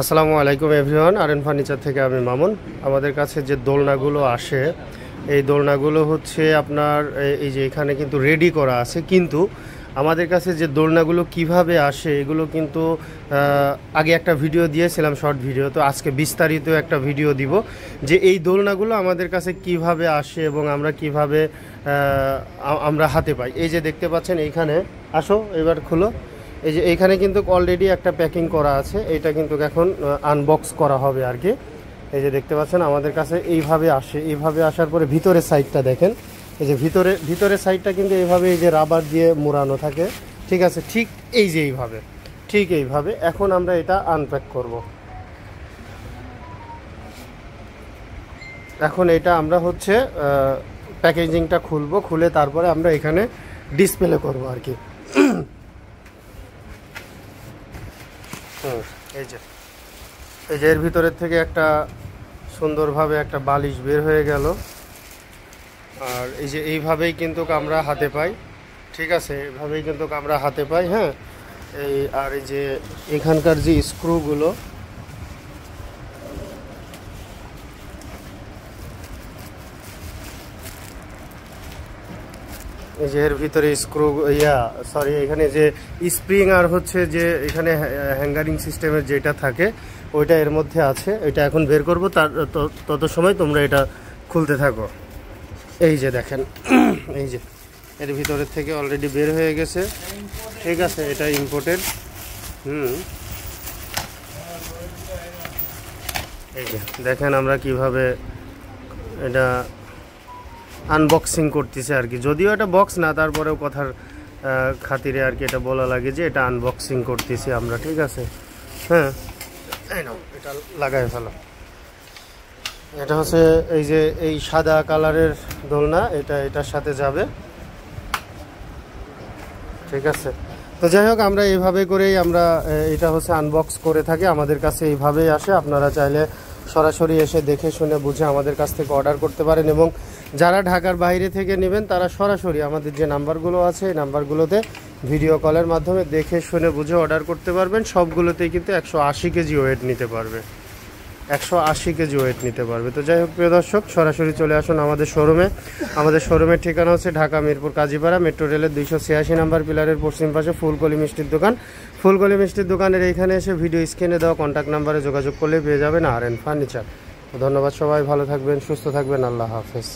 আসসালামু আলাইকুম everyone, R furniture থেকে আমি মামুন। আমাদের কাছে যে দোলনাগুলো আসে, এই দোলনাগুলো হচ্ছে আপনার এই যে এখানে কিন্তু রেডি করা আছে, কিন্তু আমাদের কাছে যে দোলনাগুলো কিভাবে আসে এগুলো কিন্তু আগে একটা ভিডিও দিয়েছিলাম, শর্ট ভিডিও। তো আজকে বিস্তারিত একটা ভিডিও দিব যে এই দোলনাগুলো আমাদের কাছে কিভাবে আসে এবং আমরা কিভাবে আমরা হাতে পাই। এই যে দেখতে পাচ্ছেন এইখানে, আসো এবার খুলো। এই যে এইখানে কিন্তু অলরেডি একটা প্যাকিং করা আছে, এটা কিন্তু এখন আনবক্স করা হবে আর কি। এই যে দেখতে পাচ্ছেন আমাদের কাছে এইভাবে আসে, এইভাবে আসার পরে ভিতরের সাইডটা দেখেন। এই যে ভিতরের সাইডটা কিন্তু এইভাবে এই যে রাবার দিয়ে মোড়ানো থাকে, ঠিক আছে, ঠিক এই যে এইভাবে, ঠিক এইভাবে। এখন আমরা এটা আনপ্যাক করব। এখন এটা আমরা হচ্ছে প্যাকেজিংটা খুলবো, খুলে তারপরে আমরা এখানে ডিসপ্লে করব আর কি। এই যে এর ভিতরের থেকে একটা সুন্দরভাবে একটা বালিশ বের হয়ে গেল। আর এই যে এইভাবেই কিন্তু আমরা হাতে পাই, ঠিক আছে, এইভাবেই কিন্তু আমরা হাতে পাই। হ্যাঁ, এই আর এই যে এখানকার যে স্ক্রুগুলো, এই যে এর ভিতরে স্ক্রু এখানে যে স্প্রিং আর হচ্ছে যে এখানে হ্যাঙ্গারিং সিস্টেমের যেটা থাকে ওইটা এর মধ্যে আছে। এটা এখন বের করব, তার তত সময় তোমরা এটা খুলতে থাকো। এই যে দেখেন, এই যে এর ভিতরের থেকে অলরেডি বের হয়ে গেছে, ঠিক আছে, এটা ইম্পোর্টেড। এই যে দেখেন আমরা কিভাবে এটা আনবক্সিং করতেছে আর কি। যদিও এটা বক্স না, তারপরেও কথার খাতিরে আর কি এটা বলা লাগে যে এটা আনবক্সিং করতেছি আমরা, ঠিক আছে। হ্যাঁ, এই নাও, এটা লাগাই ফেলো। এটা হচ্ছে এই যে এই সাদা কালারের দোলনা, এটার সাথে যাবে, ঠিক আছে। তো যাই হোক, আমরা এইভাবে করেই আমরা এটা হচ্ছে আনবক্স করে থাকি। আমাদের কাছে এইভাবেই আসে। আপনারা চাইলে সরাসরি এসে দেখে শুনে বুঝে আমাদের কাছ থেকে অর্ডার করতে পারেন, এবং যারা ঢাকার বাইরে থেকে নেবেন তারা সরাসরি আমাদের যে নাম্বারগুলো আছে এই নাম্বারগুলোতে ভিডিও কলের মাধ্যমে দেখে শুনে বুঝে অর্ডার করতে পারবেন। সবগুলোতেই কিন্তু 180 কেজি ওয়েট নিতে পারবে, 180 কেজি ওয়েট নিতে পারবে। তো যাই হোক প্রিয় দর্শক, সরাসরি চলে আসুন আমাদের শোরুমে। আমাদের শোরুমের ঠিকানা হচ্ছে ঢাকা মিরপুর কাজীপাড়া, মেট্রো রেলের 286 নাম্বার পিলারের পশ্চিম পাশে ফুলকলি মিষ্টির দোকান। ফুলকলি মিষ্টির দোকানের এইখানে এসে ভিডিও স্ক্রিনে দেওয়া কন্ট্যাক্ট নাম্বারে যোগাযোগ করলে পেয়ে যাবেন আরএন ফার্নিচার। ধন্যবাদ, সবাই ভালো থাকবেন, সুস্থ থাকবেন, আল্লাহ হাফেজ।